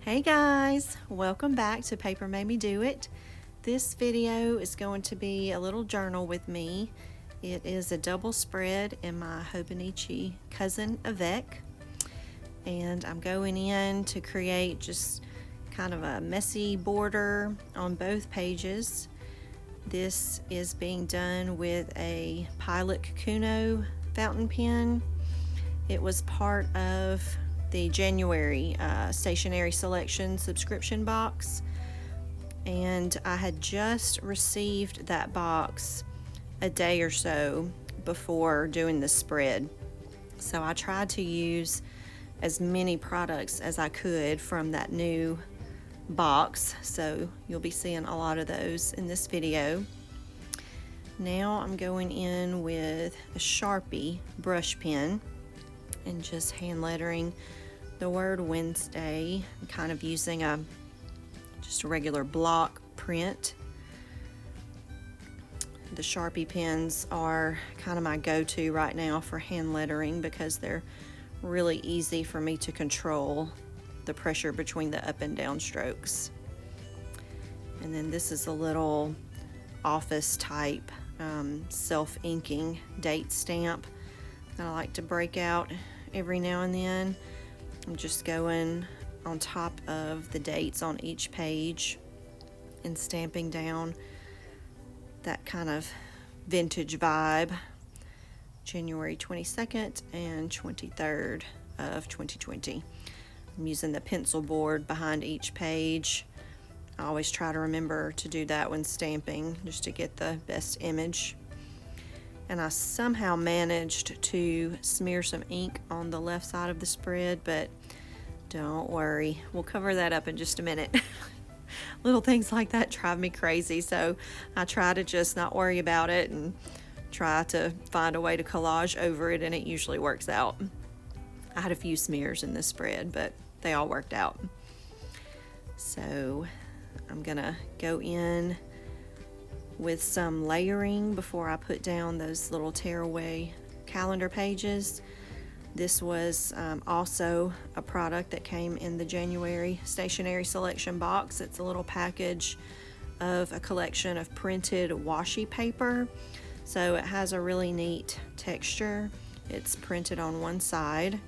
Hey guys, welcome back to Paper Made Me Do It. This video is going to be a little journal with me. It is a double spread in my Hobonichi Cousin Avec, and I'm going in to create just kind of a messy border on both pages. This is being done with a Pilot Kuno fountain pen. It was part of the January stationery selection subscription box, and I had just received that box a day or so before doing the spread, so I tried to use as many products as I could from that new box, so you'll be seeing a lot of those in this video. Now I'm going in with a Sharpie brush pen and just hand lettering the word Wednesday, kind of using just a regular block print. The Sharpie pens are kind of my go-to right now for hand lettering because they're really easy for me to control the pressure between the up and down strokes. And then this is a little office type self-inking date stamp that I like to break out every now and then. I'm just going on top of the dates on each page and stamping down that kind of vintage vibe. January 22nd and 23rd of 2020. I'm using the pencil board behind each page. I always try to remember to do that when stamping, just to get the best image. And I somehow managed to smear some ink on the left side of the spread, but don't worry, we'll cover that up in just a minute. Little things like that drive me crazy, so I try to just not worry about it and try to find a way to collage over it, and it usually works out. I had a few smears in this spread, but they all worked out. So I'm gonna go in with some layering before I put down those little tearaway calendar pages. This was also a product that came in the January stationery selection box. It's a little package of a collection of printed washi paper. So it has a really neat texture. It's printed on one side,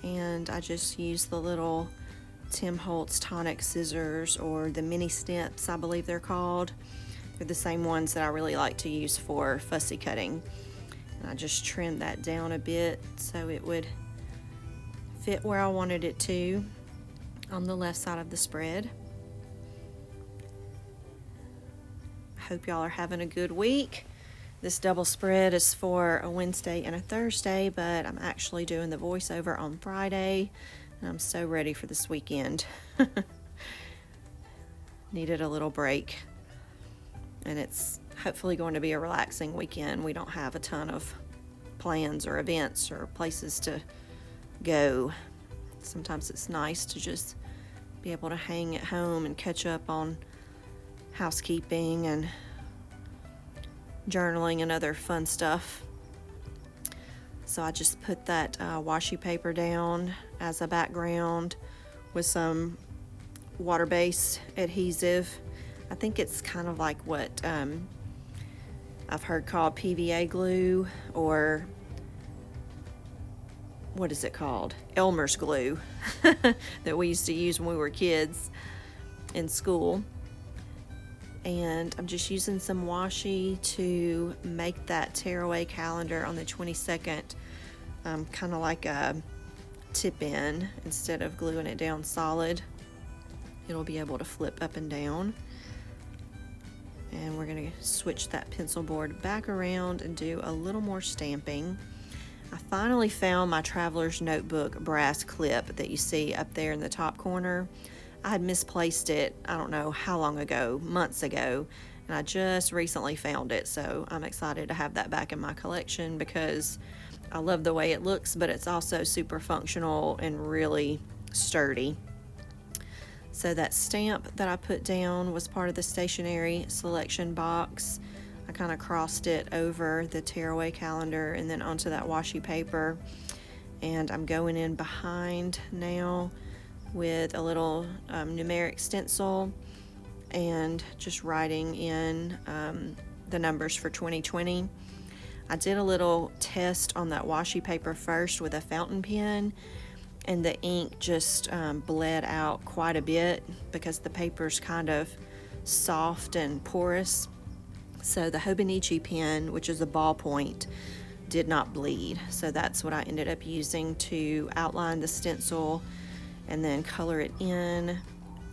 and I just use the little Tim Holtz tonic scissors, or the mini snips, I believe they're called. They're the same ones that I really like to use for fussy cutting. And I just trimmed that down a bit so it would fit where I wanted it to on the left side of the spread. I hope y'all are having a good week. This double spread is for a Wednesday and a Thursday, but I'm actually doing the voiceover on Friday. And I'm so ready for this weekend. Needed a little break. And it's hopefully going to be a relaxing weekend. We don't have a ton of plans or events or places to go. Sometimes it's nice to just be able to hang at home and catch up on housekeeping and journaling and other fun stuff. So I just put that washi paper down as a background with some water-based adhesive. I think it's kind of like what I've heard called PVA glue, or what is it called? Elmer's glue that we used to use when we were kids in school. And I'm just using some washi to make that tearaway calendar on the 22nd kind of like a tip-in. Instead of gluing it down solid, it'll be able to flip up and down. And we're going to switch that pencil board back around and do a little more stamping. I finally found my Traveler's Notebook brass clip that you see up there in the top corner. I had misplaced it, I don't know how long ago, months ago, and I just recently found it, so I'm excited to have that back in my collection because I love the way it looks, but it's also super functional and really sturdy. So that stamp that I put down was part of the stationery selection box. I kind of crossed it over the tearaway calendar and then onto that washi paper, and I'm going in behind now with a little numeric stencil and just writing in the numbers for 2020. I did a little test on that washi paper first with a fountain pen, and the ink just bled out quite a bit because the paper's kind of soft and porous. So the Hobonichi pen, which is a ballpoint, did not bleed. So that's what I ended up using to outline the stencil and then color it in.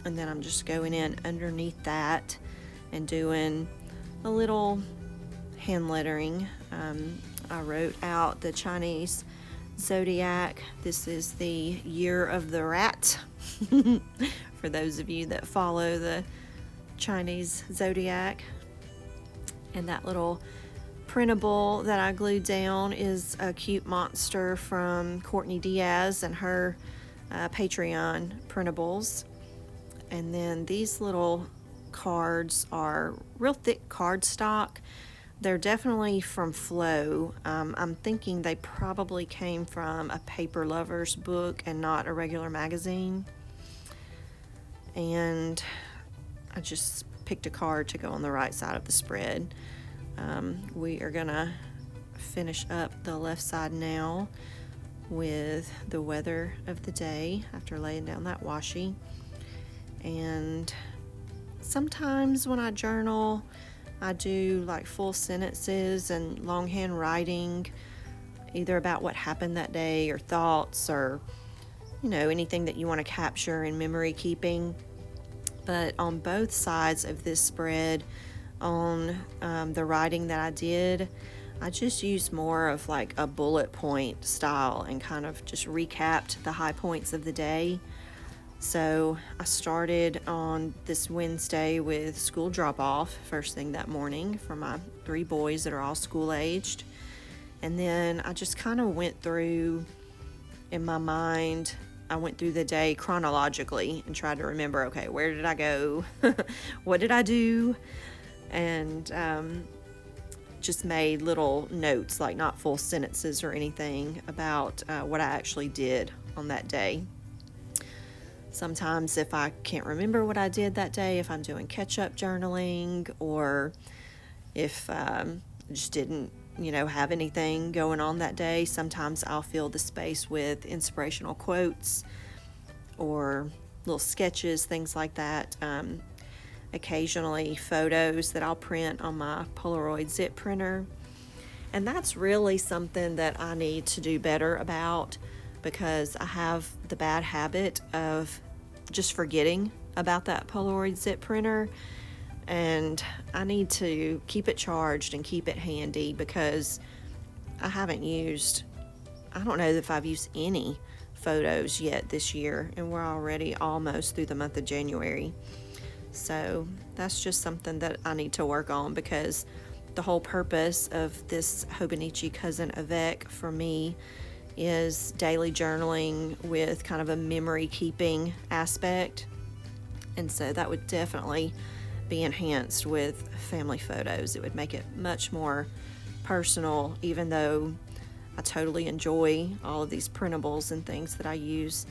And then I'm just going in underneath that and doing a little hand lettering. I wrote out the Chinese zodiac. This is the year of the rat. For those of you that follow the Chinese zodiac. And that little printable that I glued down is a cute monster from Courtney Diaz and her Patreon printables. And then these little cards are real thick cardstock. They're definitely from Flow. I'm thinking they probably came from a Paper Lovers book and not a regular magazine. And I just picked a card to go on the right side of the spread. We are gonna finish up the left side now with the weather of the day after laying down that washi. And sometimes when I journal, I do like full sentences and longhand writing, either about what happened that day or thoughts or, you know, anything that you want to capture in memory keeping. But on both sides of this spread, on the writing that I did, I just used more of like a bullet point style and kind of just recapped the high points of the day. So I started on this Wednesday with school drop-off first thing that morning for my 3 boys that are all school-aged. And then I just kind of went through, in my mind, I went through the day chronologically and tried to remember, okay, where did I go? What did I do? And just made little notes, like not full sentences or anything, about what I actually did on that day. Sometimes if I can't remember what I did that day, if I'm doing catch-up journaling, or if I just didn't, you know, have anything going on that day, sometimes I'll fill the space with inspirational quotes or little sketches, things like that. Occasionally photos that I'll print on my Polaroid zip printer. And that's really something that I need to do better about, because I have the bad habit of just forgetting about that Polaroid zip printer, and I need to keep it charged and keep it handy, because I haven't used, I don't know if I've used any photos yet this year, and we're already almost through the month of January. So that's just something that I need to work on, because the whole purpose of this Hobonichi Cousin Avec for me is daily journaling with kind of a memory keeping aspect. And so that would definitely be enhanced with family photos. It would make it much more personal, even though I totally enjoy all of these printables and things that I use.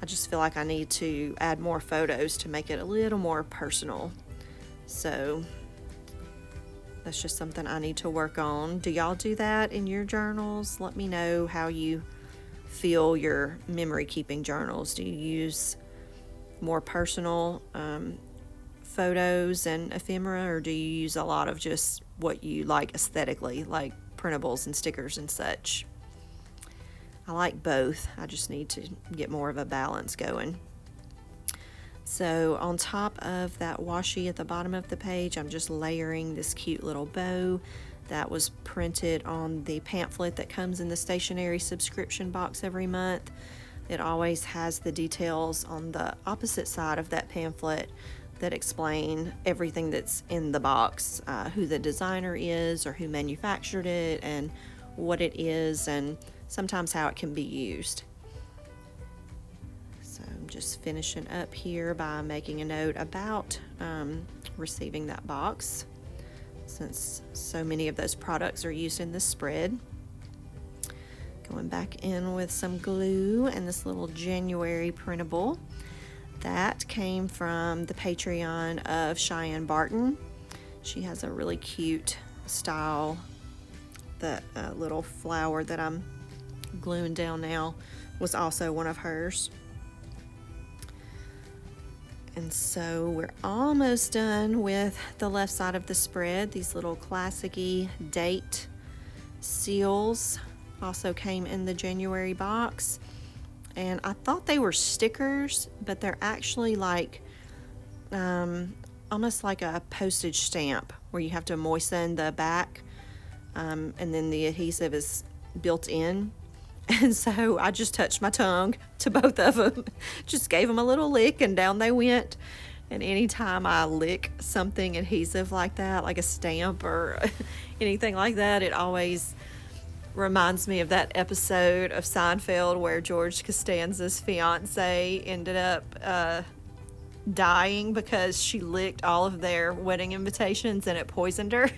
I just feel like I need to add more photos to make it a little more personal. So that's just something I need to work on. Do y'all do that in your journals? Let me know how you feel your memory keeping journals. Do you use more personal photos and ephemera, or do you use a lot of just what you like aesthetically, like printables and stickers and such? I like both. I just need to get more of a balance going. So on top of that washi at the bottom of the page, I'm just layering this cute little bow that was printed on the pamphlet that comes in the stationery subscription box every month. It always has the details on the opposite side of that pamphlet that explain everything that's in the box, who the designer is or who manufactured it and what it is, and sometimes how it can be used. So I'm just finishing up here by making a note about receiving that box, since so many of those products are used in this spread. Going back in with some glue and this little January printable. That came from the Patreon of Cheyenne Barton. She has a really cute style. That little flower that I'm gluing down now was also one of hers. And so we're almost done with the left side of the spread. These little classic-y date seals also came in the January box. And I thought they were stickers, but they're actually like almost like a postage stamp where you have to moisten the back and then the adhesive is built in. And so I just touched my tongue to both of them, just gave them a little lick and down they went. And anytime I lick something adhesive like that, like a stamp or anything like that, it always reminds me of that episode of Seinfeld where George Costanza's fiance ended up dying because she licked all of their wedding invitations and it poisoned her.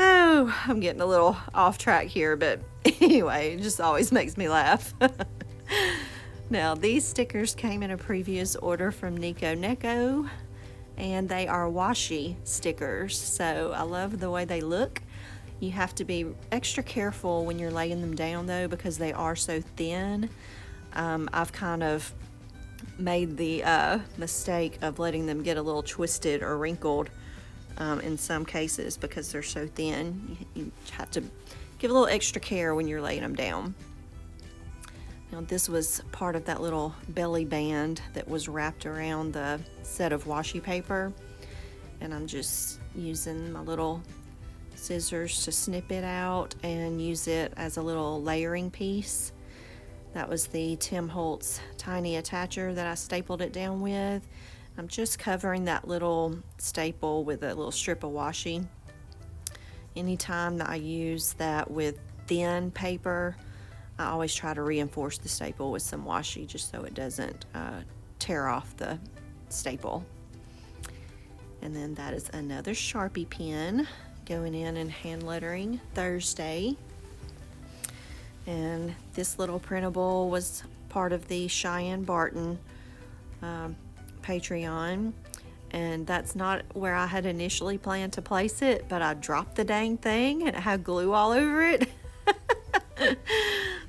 Oh, I'm getting a little off track here, but anyway, it just always makes me laugh. Now, these stickers came in a previous order from Nico Neko, and they are washi stickers, so I love the way they look. You have to be extra careful when you're laying them down though, because they are so thin. I've kind of made the mistake of letting them get a little twisted or wrinkled in some cases because they're so thin. You have to give a little extra care when you're laying them down. Now this was part of that little belly band that was wrapped around the set of washi paper, and I'm just using my little scissors to snip it out and use it as a little layering piece. That was the Tim Holtz tiny attacher that I stapled it down with. I'm just covering that little staple with a little strip of washi. Anytime that I use that with thin paper, I always try to reinforce the staple with some washi just so it doesn't tear off the staple. And then that is another Sharpie pen going in and hand lettering Thursday. And this little printable was part of the Cheyenne Barton Patreon, and that's not where I had initially planned to place it, but I dropped the dang thing and it had glue all over it.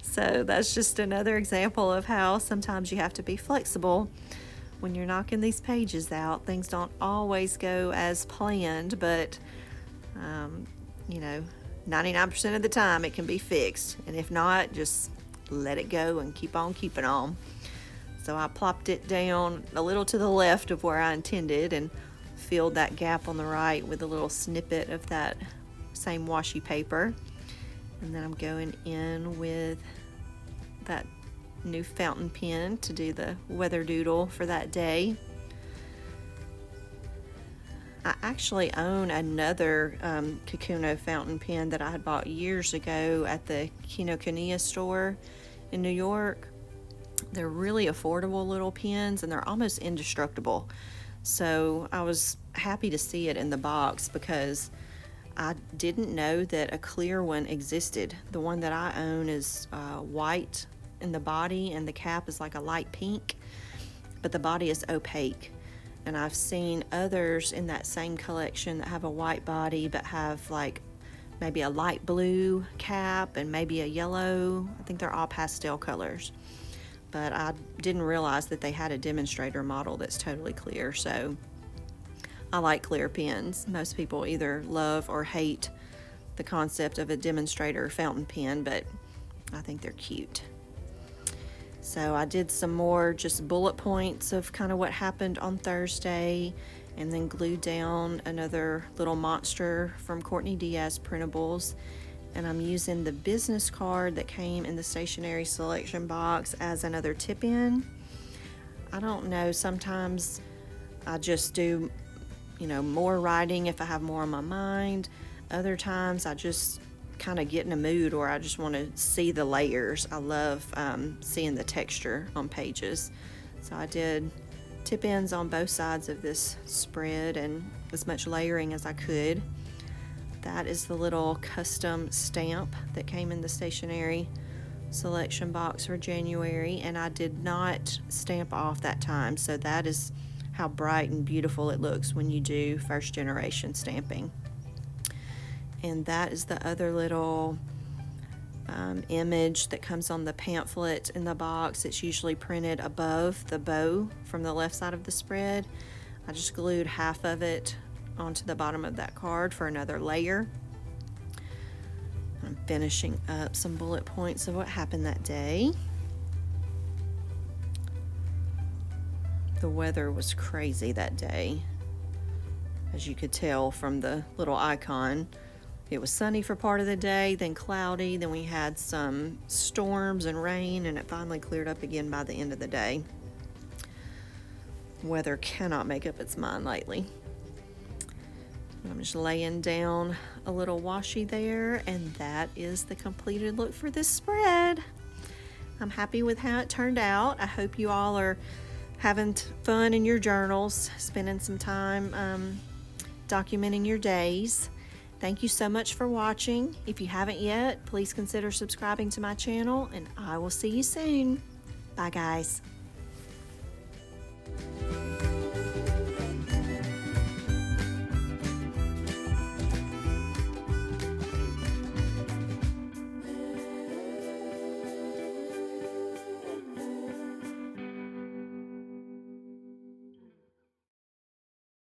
So that's just another example of how sometimes you have to be flexible when you're knocking these pages out. Things don't always go as planned, but you know, 99% of the time it can be fixed, and if not, just let it go and keep on keeping on. So I plopped it down a little to the left of where I intended and filled that gap on the right with a little snippet of that same washi paper. And then I'm going in with that new fountain pen to do the weather doodle for that day. I actually own another Kikuno fountain pen that I had bought years ago at the Kinokuniya store in New York. They're really affordable little pens and they're almost indestructible. So I was happy to see it in the box because I didn't know that a clear one existed. The one that I own is white in the body and the cap is like a light pink, but the body is opaque. And I've seen others in that same collection that have a white body but have like maybe a light blue cap and maybe a yellow. I think they're all pastel colors. But I didn't realize that they had a demonstrator model that's totally clear. So I like clear pens. Most people either love or hate the concept of a demonstrator fountain pen, but I think they're cute. So I did some more just bullet points of kind of what happened on Thursday, and then glued down another little monster from Courtney Diaz printables. And I'm using the business card that came in the stationery selection box as another tip-in. I don't know, sometimes I just do, you know, more writing if I have more on my mind. Other times I just kind of get in a mood where I just want to see the layers. I love seeing the texture on pages. So I did tip-ins on both sides of this spread and as much layering as I could. that is the little custom stamp that came in the stationery selection box for January, and I did not stamp off that time, so that is how bright and beautiful it looks when you do first generation stamping. And that is the other little image that comes on the pamphlet in the box. It's usually printed above the bow from the left side of the spread. I just glued half of it onto the bottom of that card for another layer. I'm finishing up some bullet points of what happened that day. The weather was crazy that day, as you could tell from the little icon. It was sunny for part of the day, then cloudy, then we had some storms and rain, and it finally cleared up again by the end of the day. Weather cannot make up its mind lately. I'm just laying down a little washi there, and that is the completed look for this spread. I'm happy with how it turned out. I hope you all are having fun in your journals, spending some time documenting your days. Thank you so much for watching. If you haven't yet, please consider subscribing to my channel, and I will see you soon. Bye, guys.